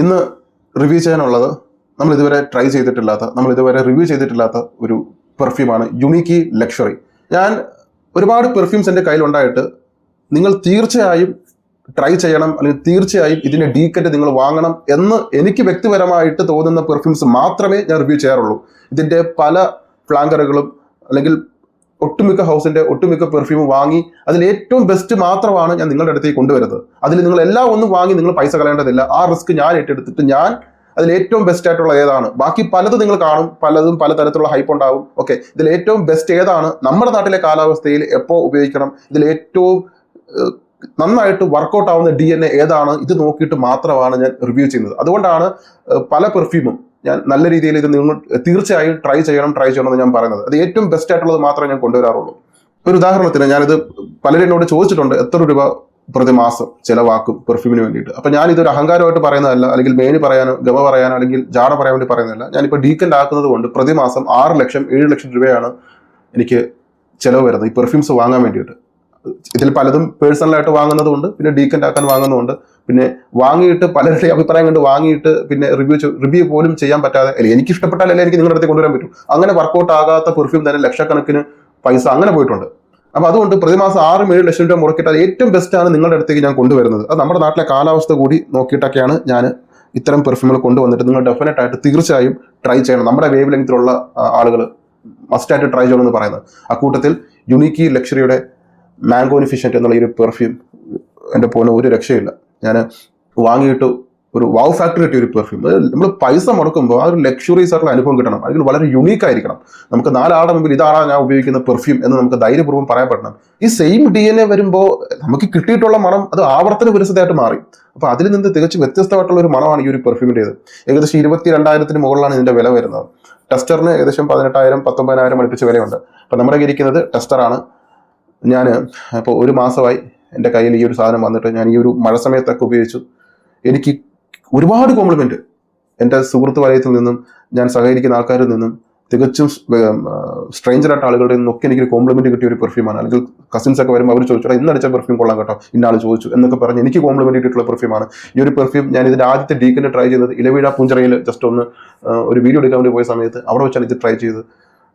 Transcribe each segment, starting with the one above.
ഇന്ന് റിവ്യൂ ചെയ്യാനുള്ളത് നമ്മൾ ഇതുവരെ ട്രൈ ചെയ്തിട്ടില്ലാത്ത, നമ്മൾ ഇതുവരെ റിവ്യൂ ചെയ്തിട്ടില്ലാത്ത ഒരു പെർഫ്യൂമാണ് യുണീക്കി ലക്ഷറി. ഞാൻ ഒരുപാട് പെർഫ്യൂംസ് എൻ്റെ കയ്യിലുണ്ടായിട്ട് നിങ്ങൾ തീർച്ചയായും ട്രൈ ചെയ്യണം, അല്ലെങ്കിൽ തീർച്ചയായും ഇതിൻ്റെ ഡീക്കറ്റ് നിങ്ങൾ വാങ്ങണം എന്ന് എനിക്ക് വ്യക്തിപരമായിട്ട് തോന്നുന്ന പെർഫ്യൂംസ് മാത്രമേ ഞാൻ റിവ്യൂ ചെയ്യാറുള്ളൂ. ഇതിൻ്റെ പല ഫ്ലാങ്കറുകളും അല്ലെങ്കിൽ ഒട്ടുമിക്ക ഹൗസിന്റെ ഒട്ടുമിക്ക പെർഫ്യൂം വാങ്ങി അതിൽ ഏറ്റവും ബെസ്റ്റ് മാത്രമാണ് ഞാൻ നിങ്ങളുടെ അടുത്തേക്ക് കൊണ്ടുവരുന്നത്. അതിൽ നിങ്ങൾ എല്ലാം ഒന്നും വാങ്ങി നിങ്ങൾ പൈസ കളയേണ്ടതില്ല. ആ റിസ്ക് ഞാൻ ഏറ്റെടുത്തിട്ട് ഞാൻ അതിൽ ഏറ്റവും ബെസ്റ്റ് ആയിട്ടുള്ള ഏതാണ്, ബാക്കി പലതും നിങ്ങൾ കാണും, പലതും പലതരത്തിലുള്ള ഹൈപ്പ് ഉണ്ടാവും. ഓക്കെ, ഇതിൽ ഏറ്റവും ബെസ്റ്റ് ഏതാണ്, നമ്മുടെ നാട്ടിലെ കാലാവസ്ഥയിൽ എപ്പോൾ ഉപയോഗിക്കണം, ഇതിൽ ഏറ്റവും നന്നായിട്ട് വർക്കൗട്ട് ആവുന്ന DNA ഏതാണ്, ഇത് നോക്കിയിട്ട് മാത്രമാണ് ഞാൻ റിവ്യൂ ചെയ്യുന്നത്. അതുകൊണ്ടാണ് പല പെർഫ്യൂമും ഞാൻ നല്ല രീതിയിൽ ഇത് നിങ്ങൾ തീർച്ചയായും ട്രൈ ചെയ്യണം എന്ന് ഞാൻ പറയുന്നത്. അത് ഏറ്റവും ബെസ്റ്റ് ആയിട്ടുള്ളത് മാത്രമേ ഞാൻ കൊണ്ടുവരാറുള്ളൂ. ഒരു ഉദാഹരണത്തിന് ഞാനിത് പലരും എന്നോട് ചോദിച്ചിട്ടുണ്ട്, എത്ര രൂപ പ്രതിമാസം ചിലവാക്കും പെർഫ്യൂമിന് വേണ്ടിയിട്ട്. അപ്പൊ ഞാൻ ഇതൊരു അഹങ്കാരമായിട്ട് പറയുന്നതല്ല, അല്ലെങ്കിൽ മേനി പറയാനോ ഗമ പറയാനോ അല്ലെങ്കിൽ ജാട പറയാൻ വേണ്ടി പറയുന്നതല്ല. ഞാനിപ്പോൾ ഡീക്കൻ്റ് ആക്കുന്നത് കൊണ്ട് പ്രതിമാസം 6 ലക്ഷം 7 ലക്ഷം രൂപയാണ് എനിക്ക് ചിലവ് വരുന്നത് ഈ പെർഫ്യൂംസ് വാങ്ങാൻ വേണ്ടിയിട്ട്. ഇതിൽ പലതും പേഴ്സണലായിട്ട് വാങ്ങുന്നതുകൊണ്ട്, പിന്നെ ഡീക്കൻ്റ് ആക്കാൻ വാങ്ങുന്നതുകൊണ്ട്, പിന്നെ വാങ്ങിയിട്ട് പലരുടെയും അഭിപ്രായം കണ്ട് വാങ്ങിയിട്ട് പിന്നെ റിവ്യൂ പോലും ചെയ്യാൻ പറ്റാതെ, അല്ലെങ്കിൽ എനിക്ക് ഇഷ്ടപ്പെട്ടാലല്ലേ എനിക്ക് നിങ്ങളുടെ അടുത്ത് കൊണ്ടുവരാൻ പറ്റും. അങ്ങനെ വർക്കൗട്ട് ആകാത്ത പെർഫ്യൂം തന്നെ ലക്ഷക്കണക്കിന് പൈസ അങ്ങനെ പോയിട്ടുണ്ട്. അപ്പൊ അതുകൊണ്ട് പ്രതിമാസം 6-7 ലക്ഷം രൂപ മുടക്കിയിട്ട് അത് ഏറ്റവും ബെസ്റ്റ് ആണ് നിങ്ങളുടെ അടുത്തേക്ക് ഞാൻ കൊണ്ടുവരുന്നത്. അത് നമ്മുടെ നാട്ടിലെ കാലാവസ്ഥ കൂടി നോക്കിയിട്ടൊക്കെയാണ് ഞാൻ ഇത്തരം പെർഫ്യൂമുകൾ കൊണ്ടുവന്നിട്ട് നിങ്ങൾ ഡെഫിനറ്റ് ആയിട്ട് തീർച്ചയായും ട്രൈ ചെയ്യണം. നമ്മുടെ വേവ് ലെങ്ത്തിലുള്ള ആളുകൾ മസ്റ്റായിട്ട് ട്രൈ ചെയ്യണമെന്ന് പറയുന്നത്. അക്കൂട്ടത്തിൽ യുണീക്കി ലക്ഷറിയുടെ മാംഗോനിഫിഷ്യന്റ് എന്നുള്ള ഈ ഒരു പെർഫ്യൂം എൻ്റെ പോലെ ഒരു രക്ഷയില്ല. ഞാൻ വാങ്ങിയിട്ട് ഒരു വാവ് ഫാക്ടറി കിട്ടിയ ഒരു പെർഫ്യൂം. നമ്മൾ പൈസ മുടക്കുമ്പോൾ ആ ഒരു ലക്ഷറീസ് ആയിട്ടുള്ള അനുഭവം കിട്ടണം, അല്ലെങ്കിൽ വളരെ യുണീക്ക് ആയിരിക്കണം. നമുക്ക് 4 ആളുടെ മുമ്പിൽ ഇതാണ് ഞാൻ ഉപയോഗിക്കുന്ന പെർഫ്യൂം എന്ന് നമുക്ക് ധൈര്യപൂർവ്വം പറയാൻ പറ്റണം. ഈ സെയിം DNA വരുമ്പോൾ നമുക്ക് കിട്ടിയിട്ടുള്ള മണം അത് ആവർത്തന വിരസതയായിട്ട് മാറി. അപ്പൊ അതിൽ നിന്ന് തികച്ചും വ്യത്യസ്തമായിട്ടുള്ള ഒരു മണമാണ് ഈ ഒരു പെർഫ്യൂമിൻ്റെത്. ഏകദേശം 22,000-ന് മുകളിലാണ് ഇതിന്റെ വില വരുന്നത്. ടെസ്റ്ററിന് ഏകദേശം 18,000-19,000 അടുപ്പിച്ച് വിലയുണ്ട്. അപ്പൊ നമ്മുടെ ഇരിക്കുന്നത് ടെസ്റ്ററാണ്. ഞാൻ ഇപ്പോൾ 1 മാസമായി എൻ്റെ കയ്യിൽ ഈ ഒരു സാധനം വന്നിട്ട് ഞാൻ ഈ ഒരു മഴ സമയത്തൊക്കെ ഉപയോഗിച്ചു. എനിക്ക് ഒരുപാട് കോംപ്ലിമെന്റ് എൻ്റെ സുഹൃത്ത് വലയത്തിൽ നിന്നും, ഞാൻ സഹകരിക്കുന്ന ആൾക്കാരിൽ നിന്നും, തികച്ചും സ്ട്രേഞ്ചറായിട്ട് ആളുകളുടെ നിന്നൊക്കെ എനിക്കൊരു കോംപ്ലിമെന്റ് കിട്ടിയ ഒരു പെർഫ്യൂമാണ്. അല്ലെങ്കിൽ കസിൻസ് ഒക്കെ വരുമ്പോൾ അവർ ചോദിച്ചു, ഇന്ന് അടിച്ച പെർഫ്യൂം കൊള്ളാം കേട്ടോ, ഇന്നാൾ ചോദിച്ചു എന്നൊക്കെ പറഞ്ഞ് എനിക്ക് കോംപ്ലിമെന്റ് കിട്ടിയിട്ടുള്ള പെർഫ്യൂമാണ് ഈ ഒരു പെർഫ്യൂം. ഞാൻ ഇതിന്റെ ആദ്യത്തെ ഡീക്കൻ്റ് ട്രൈ ചെയ്തത് ഇലവീഴ പൂഞ്ചിറയിൽ ജസ്റ്റ് ഒന്ന് ഒരു വീഡിയോ എടുക്കാൻ വേണ്ടി പോയ സമയത്ത് അവിടെ വെച്ചാണ് ഇത് ട്രൈ ചെയ്തത്.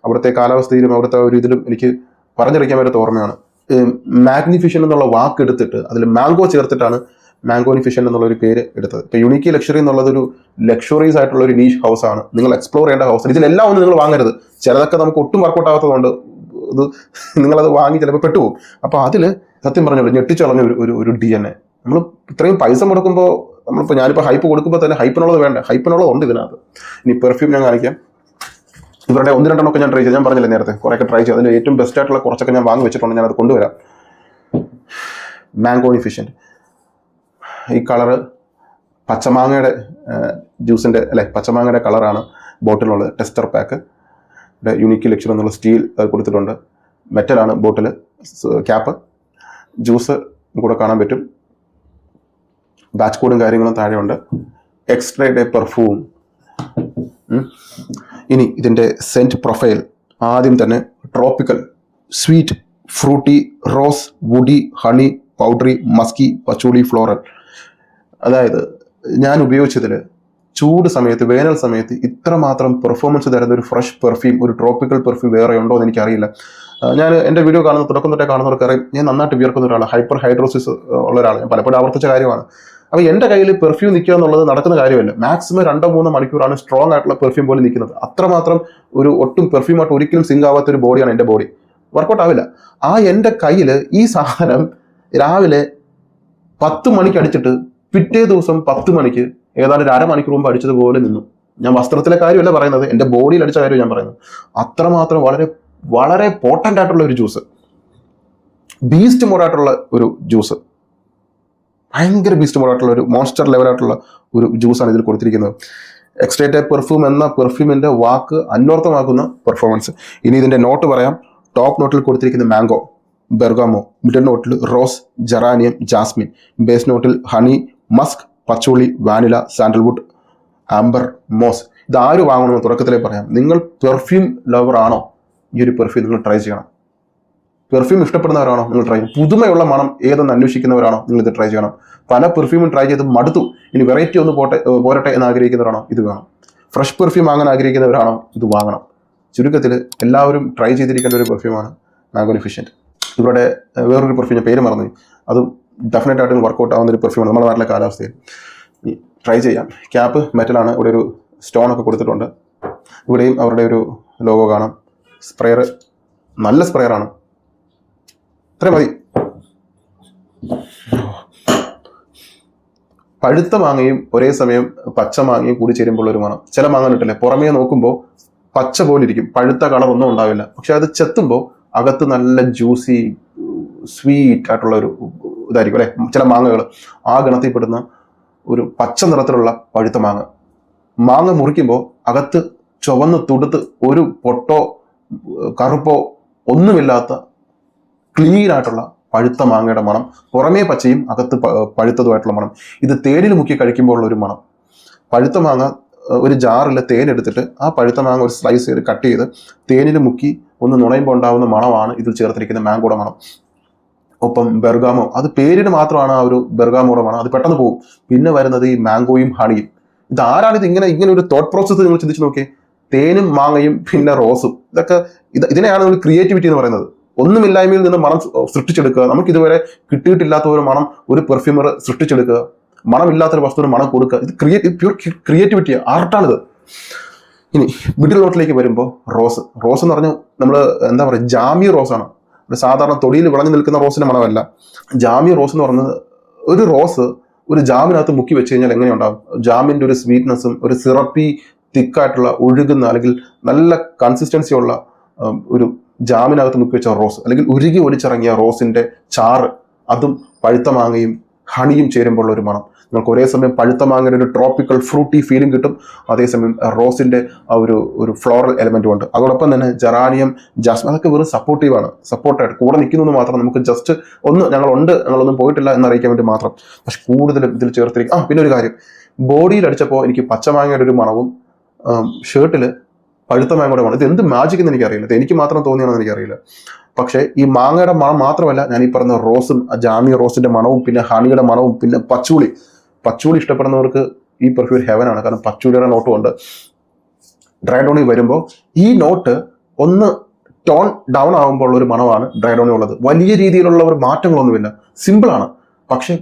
അവിടുത്തെ കാലാവസ്ഥയിലും അവിടുത്തെ ഒരു ഇതിലും എനിക്ക് പറഞ്ഞറിയിക്കാൻ പറ്റാത്ത ഓർമ്മയാണ്. മാഗ്നിഫിഷൻ എന്നുള്ള വാക്ക് എടുത്തിട്ട് അതിൽ മാംഗോ ചേർത്തിട്ടാണ് മാംഗോനിഫിഷൻ എന്നുള്ള ഒരു പേര് എടുത്തത്. ഇപ്പൊ യുണീക്കി ലക്ഷറി എന്നുള്ളതൊരു ലക്ഷറീസ് ആയിട്ടുള്ള ഒരു നീഷ് ഹൗസ് ആണ്. നിങ്ങൾ എക്സ്പ്ലോർ ചെയ്യേണ്ട ഹൗസ്. ഇതിലെല്ലാം ഒന്നും നിങ്ങൾ വാങ്ങരുത്. ചിലതൊക്കെ നമുക്ക് ഒട്ടും വർക്കൗട്ട് ആകാത്തതുകൊണ്ട് ഇത് നിങ്ങളത് വാങ്ങി ചിലപ്പോൾ പെട്ടുപോകും. അപ്പൊ അതിൽ സത്യം പറഞ്ഞോളൂ ഞെട്ടിച്ചളഞ്ഞ ഒരു DNA. നമ്മൾ ഇത്രയും പൈസ മുടക്കുമ്പോൾ നമ്മളിപ്പോൾ ഞാനിപ്പോൾ ഹൈപ്പ് കൊടുക്കുമ്പോൾ തന്നെ ഹൈപ്പിനുള്ളത് വേണ്ട, ഹൈപ്പിനുള്ളത് ഉണ്ട് ഇതിനകത്ത്. ഇനി പെർഫ്യൂം ഞാൻ കാണിക്കാം. ഇവരുടെ 1-2 ഒക്കെ ഞാൻ ട്രൈ ചെയ്തു. ഞാൻ പറഞ്ഞില്ല നേരത്തെ കുറേയൊക്കെ ട്രൈ ചെയ്തു. അതിൽ ഏറ്റവും ബെസ്റ്റ് ആയിട്ടുള്ള കുറച്ചൊക്കെ ഞാൻ വാങ്ങി വെച്ചിട്ടുണ്ട്. ഞാനത് കൊണ്ടുവരാം. മാംഗോനിഫിഷ്യന്റ് ഈ കളറ് പച്ചമാങ്ങയുടെ ജ്യൂസിൻ്റെ പച്ചമാങ്ങയുടെ കളറാണ് ബോട്ടിലുള്ളത്. ടെസ്റ്റർ പാക്ക് യുണീക്കി ലക്ഷറി എന്നുള്ള സ്റ്റീൽ കൊടുത്തിട്ടുണ്ട്. മെറ്റലാണ് ബോട്ടിൽ, ക്യാപ്പ്, ജ്യൂസ് കൂടെ കാണാൻ പറ്റും. ബാച്ച് കോഡും കാര്യങ്ങളും താഴെയുണ്ട്. Extra day perfume. ഇനി ഇതിൻ്റെ സെൻറ്റ് പ്രൊഫൈൽ ആദ്യം തന്നെ tropical, sweet, fruity, rose, woody, honey, powdery, musky, patchouli, floral. അതായത് ഞാൻ ഉപയോഗിച്ചതിൽ ചൂട് സമയത്ത്, വേനൽ സമയത്ത് ഇത്രമാത്രം പെർഫോമൻസ് തരുന്ന ഒരു ഫ്രഷ് പെർഫ്യൂം, ഒരു ട്രോപ്പിക്കൽ പെർഫ്യൂം വേറെ ഉണ്ടോ എന്ന് എനിക്കറിയില്ല. ഞാൻ എൻ്റെ വീഡിയോ കാണുന്ന തുടക്കം തൊട്ടേ കാണുന്നവർക്ക് അറിയാം, ഞാൻ നന്നായിട്ട് വിയർക്കുന്ന ഒരാളാണ്. ഹൈപ്പർ ഹൈഡ്രോസിസ് ഉള്ള ഒരാളാണ്. ഞാൻ പലപ്പോഴും ആവർത്തിച്ച കാര്യമാണ്. അപ്പോൾ എൻ്റെ കയ്യിൽ പെർഫ്യൂം നിൽക്കുക എന്നുള്ളത് നടക്കുന്ന കാര്യമല്ല. മാക്സിമം 2-3 മണിക്കൂറാണ് സ്ട്രോങ് ആയിട്ടുള്ള പെർഫ്യൂം പോലെ നിൽക്കുന്നത്. അത്രമാത്രം ഒരു ഒട്ടും പെർഫ്യൂമായിട്ട് ഒരിക്കലും സിങ്ക് ആവാത്ത ഒരു ബോഡിയാണ് എൻ്റെ ബോഡി. വർക്കൗട്ട് ആവില്ല. ആ എൻ്റെ കയ്യിൽ ഈ സാധനം രാവിലെ 10 മണിക്ക് അടിച്ചിട്ട് പിറ്റേ ദിവസം 10 മണിക്ക് ഏതാണ്ട് 1/2 മണിക്കൂർ മുമ്പ് അടിച്ചതുപോലെ നിന്നു. ഞാൻ വസ്ത്രത്തിലെ കാര്യമല്ല പറയുന്നത്, എൻ്റെ ബോഡിയിൽ അടിച്ച കാര്യം ഞാൻ പറയുന്നത്. അത്രമാത്രം വളരെ വളരെ പോട്ടൻ്റ് ആയിട്ടുള്ള ഒരു ജ്യൂസ്, ബീസ്റ്റ് മോഡായിട്ടുള്ള ഒരു ജ്യൂസ്, ഭയങ്കര ബീസ്റ്റ് മോഡായിട്ടുള്ള ഒരു മോൺസ്റ്റർ ലെവലായിട്ടുള്ള ഒരു ജ്യൂസാണ് ഇതിൽ കൊടുത്തിരിക്കുന്നത്. എക്സ്ട്രേറ്റ് പെർഫ്യൂം എന്ന പെർഫ്യൂമിൻ്റെ വാക്ക് അന്വർത്ഥമാക്കുന്ന പെർഫോമൻസ്. ഇനി ഇതിൻ്റെ നോട്ട് പറയാം. ടോപ്പ് നോട്ടിൽ കൊടുത്തിരിക്കുന്ന മാംഗോ, ബെർഗാമോ, മിഡിൽ നോട്ടിൽ റോസ്, ജെറാനിയം, ജാസ്മിൻ, ബേസ് നോട്ടിൽ honey, musk, patchouli, vanilla, sandalwood, amber, moss. ഇതാര് വാങ്ങണമെന്ന് തുടക്കത്തിലേ പറയാം. നിങ്ങൾ പെർഫ്യൂം ലവർ ആണോ, ഈ ഒരു പെർഫ്യൂം നിങ്ങൾ ട്രൈ ചെയ്യണം. പെർഫ്യൂം ഇഷ്ടപ്പെടുന്നവരാണോ നിങ്ങൾ ട്രൈ ചെയ്യണം. പുതുമയുള്ള മണം ഏതെന്ന് അന്വേഷിക്കുന്നവരാണോ നിങ്ങൾ ഇത് ട്രൈ ചെയ്യണം. പല പെർഫ്യൂമും ട്രൈ ചെയ്ത് മടുത്തു, ഇനി വെറൈറ്റി ഒന്ന് പോരട്ടെ എന്ന് ആഗ്രഹിക്കുന്നവരാണോ ഇത് വേണം. ഫ്രഷ് പെർഫ്യൂം വാങ്ങാൻ ആഗ്രഹിക്കുന്നവരാണോ ഇത് വാങ്ങണം. ചുരുക്കത്തിൽ എല്ലാവരും ട്രൈ ചെയ്തിരിക്കേണ്ട ഒരു പെർഫ്യൂമാണ് മാഗ്നിഫിഷ്യൻറ്റ്. ഇവിടെ വേറൊരു പെർഫ്യൂം പേര് മറന്നു, അതും ഡെഫിനറ്റ് ആയിട്ട് വർക്കൗട്ട് ആവുന്ന ഒരു പെർഫ്യൂമാണ് നമ്മുടെ നാട്ടിലെ കാലാവസ്ഥയിൽ. ട്രൈ ചെയ്യാം. ക്യാപ്പ് മെറ്റലാണ്, ഇവിടെ ഒരു സ്റ്റോൺ ഒക്കെ കൊടുത്തിട്ടുണ്ട്. ഇവിടെയും അവരുടെ ഒരു ലോഗോ കാണാം. സ്പ്രെയർ നല്ല സ്പ്രെയറാണ്. ഇത്രയും മതി. പഴുത്ത മാങ്ങയും ഒരേ സമയം പച്ച മാങ്ങയും കൂടി ചേരുമ്പോൾ ഒരു മണം. ചില മാങ്ങ കിട്ടില്ലേ, പുറമേ നോക്കുമ്പോൾ പച്ച പോലെ ഇരിക്കും, പഴുത്ത കളർ ഒന്നും ഉണ്ടാവില്ല. പക്ഷെ അത് ചെത്തുമ്പോൾ അകത്ത് നല്ല ജ്യൂസി സ്വീറ്റ് ആയിട്ടുള്ള ഒരു ഇതായിരിക്കും അല്ലെ. ചില മാങ്ങകൾ ആ ഗണത്തിൽപ്പെടുന്ന ഒരു പച്ച നിറത്തിലുള്ള പഴുത്ത മാങ്ങ മുറിക്കുമ്പോൾ അകത്ത് ചുവന്ന് തുടുത്ത് ഒരു പൊട്ടോ കറുപ്പോ ഒന്നുമില്ലാത്ത ക്ലീൻ ആയിട്ടുള്ള പഴുത്ത മാങ്ങയുടെ മണം. പുറമേ പച്ചയും അകത്ത് പഴുത്തതുമായിട്ടുള്ള മണം. ഇത് തേനിൽ മുക്കി കഴിക്കുമ്പോൾ ഉള്ള ഒരു മണം. പഴുത്ത മാങ്ങ ഒരു ജാറിൽ തേൻ എടുത്തിട്ട് ആ പഴുത്ത മാങ്ങ ഒരു സ്ലൈസ് ചെയ്ത് കട്ട് ചെയ്ത് തേനിൽ മുക്കി ഒന്ന് നുണയുമ്പോൾ ഉണ്ടാകുന്ന മണമാണ് ഇതിൽ ചേർത്തിരിക്കുന്ന മാങ്കോയുടെ മണം. ഒപ്പം ബെർഗാമോ, അത് പേരിന് മാത്രമാണ് ആ ഒരു ബെർഗാമോയുടെ മണം, അത് പെട്ടെന്ന് പോകും. പിന്നെ വരുന്നത് ഈ മാങ്കോയും ഹണിയും. ഇത് ആരാണ് ഇത് ഇങ്ങനെ ഒരു തോട്ട് പ്രോസസ്സ് നിങ്ങൾ ചിന്തിച്ച് നോക്കിയേ. തേനും മാങ്ങയും പിന്നെ റോസും, ഇതിനെയാണ് നമ്മൾ ക്രിയേറ്റിവിറ്റി എന്ന് പറയുന്നത്. ഒന്നുമില്ലായ്മയിൽ നിന്ന് മണം സൃഷ്ടിച്ചെടുക്കുക. നമുക്ക് ഇതുവരെ കിട്ടിയിട്ടില്ലാത്ത ഒരു മണം ഒരു പെർഫ്യൂമർ സൃഷ്ടിച്ചെടുക്കുക, മണമില്ലാത്തൊരു വസ്തുവിന് മണം കൊടുക്കുക. ഇത് പ്യൂർ ക്രിയേറ്റിവിറ്റി, ആർട്ടാണിത്. ഇനി മിഡിൽ നോട്ടിലേക്ക് വരുമ്പോൾ റോസ് എന്ന് പറഞ്ഞാൽ നമ്മൾ എന്താ പറയുക, ജാമി റോസാണ്. സാധാരണ തൊടിയിൽ വിളഞ്ഞു നിൽക്കുന്ന റോസിന്റെ മണമല്ല. ജാമി റോസ് എന്ന് പറയുന്നത്, ഒരു റോസ് ഒരു ജാമിനകത്ത് മുക്കി വെച്ച് കഴിഞ്ഞാൽ എങ്ങനെയുണ്ടാവും? ജാമിന്റെ ഒരു സ്വീറ്റ്നെസ്സും ഒരു സിറപ്പി തിക്കായിട്ടുള്ള ഒഴുകുന്ന അല്ലെങ്കിൽ നല്ല കൺസിസ്റ്റൻസി ഉള്ള ഒരു ജാമിനകത്ത് മുക്കി വെച്ച റോസ്, അല്ലെങ്കിൽ ഉരുകി ഒലിച്ചിറങ്ങിയ റോസിന്റെ ചാറ്, അതും പഴുത്ത മാങ്ങയും ഹണിയും ചേരുമ്പോൾ ഒരു മണം. നിങ്ങൾക്ക് ഒരേ സമയം പഴുത്ത മാങ്ങയുടെ ഒരു ട്രോപ്പിക്കൽ ഫ്രൂട്ടി ഫീലിംഗ് കിട്ടും, അതേസമയം റോസിന്റെ ആ ഒരു ഫ്ലോറൽ എലമെന്റും ഉണ്ട്. അതോടൊപ്പം തന്നെ ജെറാനിയം, ജാസ്മിൻ, അതൊക്കെ വെറും സപ്പോർട്ടായിട്ട് കൂടെ നിൽക്കുന്നു മാത്രം. നമുക്ക് ജസ്റ്റ് ഞങ്ങളൊന്നും പോയിട്ടില്ല എന്നറിയിക്കാൻ വേണ്ടി മാത്രം. പക്ഷെ കൂടുതലും ഇതിൽ ചേർത്തിരിക്കും. പിന്നെ ഒരു കാര്യം, ബോഡിയിൽ അടിച്ചപ്പോൾ എനിക്ക് പച്ചമാങ്ങയുടെ ഒരു മണവും ഷർട്ടിൽ പഴുത്ത മാങ്ങയുടെ മണം. ഇത് എന്ത് മാജിക് എന്ന് എനിക്കറിയില്ല, ഇത് എനിക്ക് മാത്രം തോന്നിയാണെന്ന് എനിക്കറിയില്ല. പക്ഷേ ഈ മാങ്ങയുടെ മണം മാത്രമല്ല, ഞാൻ ഈ പറഞ്ഞ റോസും, ജാമി റോസിന്റെ മണവും, പിന്നെ ഹണിയുടെ മണവും, പിന്നെ പച്ചൂളി ഇഷ്ടപ്പെടുന്നവർക്ക് ഈ പെർഫ്യൂം ഹെവനാണ്. കാരണം പച്ചൂളിയുടെ നോട്ടും ഉണ്ട്. ഡ്രൈ ഡോണിൽ വരുമ്പോൾ ഈ നോട്ട് ഒന്ന് ടോൺ ഡൗൺ ആകുമ്പോൾ ഉള്ള ഒരു മണമാണ് ഡ്രൈ ഡോണിൽ ഉള്ളത്. വലിയ രീതിയിലുള്ള ഒരു മാറ്റങ്ങളൊന്നുമില്ല, സിമ്പിളാണ്. പക്ഷെ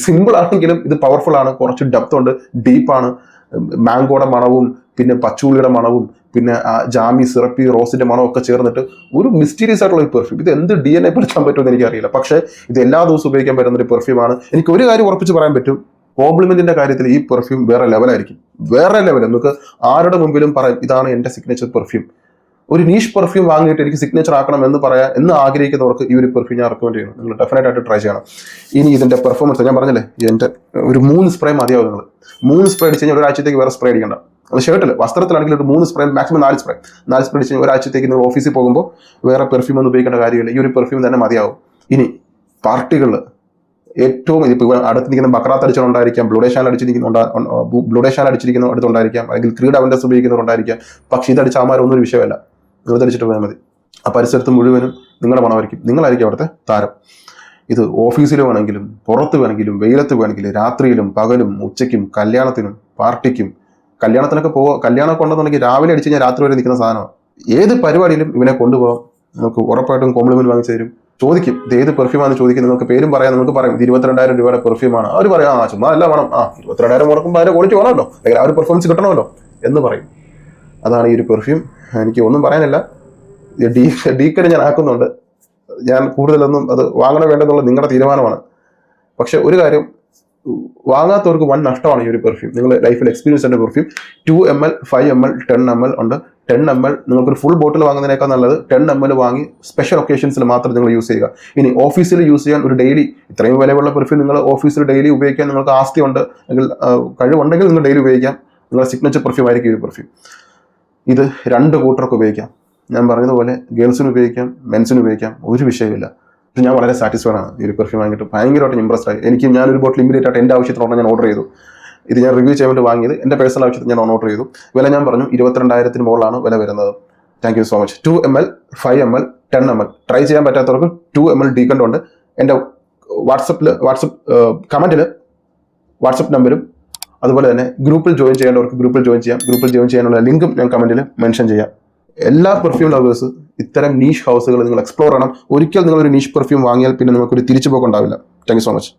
സിമ്പിൾ ആണെങ്കിലും ഇത് പവർഫുൾ ആണ്, കുറച്ച് ഡെപ്ത് ഉണ്ട്, ഡീപ്പാണ്. മാങ്കോയുടെ മണവും പിന്നെ പച്ചൂളിയുടെ മണവും പിന്നെ ജാമി, സിറപ്പി, റോസിന്റെ മണം ഒക്കെ ചേർന്നിട്ട് ഒരു മിസ്റ്റീരിയസ് ആയിട്ടുള്ള ഒരു പെർഫ്യൂം. ഇത് എന്ത് DNA പഠിക്കാൻ പറ്റുമെന്ന് എനിക്കറിയില്ല, പക്ഷേ ഇത് എല്ലാ ദിവസവും ഉപയോഗിക്കാൻ പറ്റുന്ന ഒരു പെർഫ്യൂമാണ്. എനിക്ക് ഒരു കാര്യം ഉറപ്പിച്ച് പറയാൻ പറ്റും, കോംപ്ലിമെന്റിന്റെ കാര്യത്തിൽ ഈ പെർഫ്യൂം വേറെ ലെവലായിരിക്കും. നമുക്ക് ആരുടെ മുമ്പിലും പറയാം, ഇതാണ് എന്റെ സിഗ്നേച്ചർ പെർഫ്യൂം. ഒരു നീഷ് പെർഫ്യൂം വാങ്ങിയിട്ട് എനിക്ക് സിഗ്നേച്ചർ ആക്കണം എന്ന് ആഗ്രഹിക്കുന്നവർക്ക് ഈ ഒരു പെർഫ്യൂം ഞാൻ റെക്കമെൻഡ് ചെയ്യുന്നു. നിങ്ങൾ ഡെഫിനറ്റ് ആയിട്ട് ട്രൈ ചെയ്യണം. ഇനി ഇതിന്റെ പെർഫോമൻസ് ഞാൻ പറഞ്ഞില്ലേ, എന്റെ ഒരു 3 സ്പ്രേ മതിയാവും. നിങ്ങൾ 3 സ്പ്രേ അടിച്ച് കഴിഞ്ഞാൽ ഒരാഴ്ചത്തേക്ക് വേറെ സ്പ്രേ അടിക്കണ്ട. അത് ഷർട്ടിൽ, വസ്ത്രത്തിലാണെങ്കിൽ ഒരു 3 സ്പ്രേ, മാക്സിമം 4 സ്പ്രേ അടിച്ച് കഴിഞ്ഞാൽ ഒരാഴ്ചത്തേക്ക് നിങ്ങൾ ഓഫീസിൽ പോകുമ്പോൾ വേറെ പെർഫ്യൂം ഒന്നും ഉപയോഗിക്കേണ്ട കാര്യമില്ല. ഈ ഒരു പെർഫ്യൂം തന്നെ മതിയാവും. ഇനി പാർട്ടികളിൽ ഏറ്റവും ഇപ്പോൾ അടുത്ത് നിൽക്കുന്ന ബക്രാത്ത് അടിച്ചുകൊണ്ടായിരിക്കാം, ബ്ലൂഡേഷാൻ അടിച്ചിരിക്കുന്ന അടുത്തുണ്ടായിരിക്കാം, അല്ലെങ്കിൽ ക്രീഡ് അവൻഡസ് ഉപയോഗിക്കുന്നവരുണ്ടായിരിക്കാം. പക്ഷേ ഇതടിച്ച ആമാരൊന്നും ഒരു വിഷയമല്ല, നിങ്ങൾ ധരിച്ചിട്ട് പോയാൽ മതി. ആ പരിസരത്ത് മുഴുവനും നിങ്ങളുടെ മണമായിരിക്കും, നിങ്ങളായിരിക്കും അവിടുത്തെ താരം. ഇത് ഓഫീസിൽ വേണമെങ്കിലും, പുറത്ത് വേണമെങ്കിലും, വെയിലത്ത് വേണമെങ്കിലും, രാത്രിയിലും പകലും ഉച്ചയ്ക്കും കല്യാണത്തിനും പാർട്ടിക്കും. കല്യാണമൊക്കെ ഉണ്ടെന്നുണ്ടെങ്കിൽ രാവിലെ അടിച്ച് കഴിഞ്ഞാൽ രാത്രി വരെ നിൽക്കുന്ന സാധനമാണ്. ഏത് പരിപാടിയിലും ഇവനെ കൊണ്ടുപോകാം. നിങ്ങൾക്ക് ഉറപ്പായിട്ടും കോംപ്ലിമെന്റ് വാങ്ങിച്ചു തരും. ചോദിക്കും ഇത് ഏത് പെർഫ്യൂമാണെന്ന് ചോദിക്കും. നിങ്ങൾക്ക് പേരും പറയാം, നിങ്ങൾക്ക് പറയും ഇത് 22,000 രൂപയുടെ പെർഫ്യൂമാണ്. അവർ പറയാം ചുമ്മാ അല്ല വേണം, 22,000 മുടക്കുമ്പോൾ അതിന്റെ ക്വാളിറ്റി വേണമല്ലോ, അല്ലെങ്കിൽ ആ ഒരു പെർഫോമൻസ് കിട്ടണമല്ലോ എന്ന് പറയും. അതാണ് ഈ ഒരു പെർഫ്യൂം. എനിക്ക് ഒന്നും പറയാനില്ല. ഡീക്കഡ് ഞാൻ ആക്കുന്നുണ്ട്. ഞാൻ കൂടുതലൊന്നും അത് വാങ്ങണോ വേണ്ടെന്നുള്ള നിങ്ങളുടെ തീരുമാനമാണ്. പക്ഷെ ഒരു കാര്യം, വാങ്ങാത്തവർക്ക് വൻ നഷ്ടമാണ് ഈ ഒരു പെർഫ്യൂം. നിങ്ങൾ ലൈഫിൽ എക്സ്പീരിയൻസ് ചെയ്യേണ്ട പെർഫ്യൂം. 2 ml, 5 ml, 10 ml ഉണ്ട്. 10 ml നിങ്ങൾക്കൊരു ഫുൾ ബോട്ടിൽ വാങ്ങുന്നതിനേക്കാൾ നല്ലത് 10 ml വാങ്ങി സ്പെഷ്യൽ ഒക്കേഷൻസിൽ മാത്രം നിങ്ങൾ യൂസ് ചെയ്യുക. ഇനി ഓഫീസിൽ യൂസ് ചെയ്യാൻ ഒരു ഡെയിലി ഇത്രയും വിലയുള്ള പെർഫ്യൂം നിങ്ങൾ ഓഫീസിൽ ഡെയിലി ഉപയോഗിക്കാൻ നിങ്ങൾക്ക് ആസ്തിയുണ്ട്, അല്ലെങ്കിൽ കഴിവുണ്ടെങ്കിൽ നിങ്ങൾ ഡെയിലി ഉപയോഗിക്കാം. നിങ്ങളുടെ സിഗ്നേച്ചർ പെർഫ്യൂം ആയിരിക്കും ഈ പെർഫ്യൂം. ഇത് 2 കൂട്ടർക്ക് ഉപയോഗിക്കാം. ഞാൻ പറഞ്ഞതുപോലെ ഗേൾസിന് ഉപയോഗിക്കാം, മെൻസിന് ഉപയോഗിക്കാം, ഒരു വിഷയമില്ല. പക്ഷെ ഞാൻ വളരെ സാറ്റിസ്ഫൈഡ് ആണ് ഈ ഒരു പെർഫ്യൂം വാങ്ങിയിട്ട്. ഭയങ്കരമായിട്ട് ഇമ്പ്രസ്ഡ് ആയി. ഞാനൊരു ബോട്ടിൽ ഇമ്മീഡിയറ്റ് ആയിട്ട് എൻ്റെ ആവശ്യത്തിനുള്ള ഞാൻ ഓർഡർ ചെയ്തു. ഇത് ഞാൻ റിവ്യൂ ചെയ്യാൻ വേണ്ടി വാങ്ങിയത്, എൻ്റെ പേഴ്സണൽ ആവശ്യത്തിന് ഞാൻ ഓർഡർ ചെയ്തു. വില ഞാൻ പറഞ്ഞു 22,000 മുകളിലാണ് വില വരുന്നത്. Thank you so much. 2 ml, 5 ml, 10 ml try ചെയ്യാൻ പറ്റാത്തവർക്ക് 2 ml ഡീക്കണ്ട് ഉണ്ട്. എൻ്റെ വാട്സപ്പ് കമൻറ്റിൽ വാട്സപ്പ് നമ്പരും അതുപോലെ തന്നെ ഗ്രൂപ്പിൽ ജോയിൻ ചെയ്യേണ്ടവർക്ക് ഗ്രൂപ്പിൽ ജോയിൻ ചെയ്യാം. ഗ്രൂപ്പിൽ ജോയിൻ ചെയ്യാനുള്ള ലിങ്കും ഞാൻ കമന്റിൽ മെൻഷൻ ചെയ്യാം. എല്ലാ പെർഫ്യൂം ലവേഴ്സ് ഇത്തരം നീഷ് ഹൗസുകൾ നിങ്ങൾ എക്സ്പ്ലോർ ചെയ്യണം. ഒരിക്കൽ നിങ്ങളൊരു നീഷ് പെർഫ്യൂം വാങ്ങിയാൽ പിന്നെ നിങ്ങൾക്കൊരു തിരിച്ചു പോക്കുണ്ടാവില്ല. Thank you so much.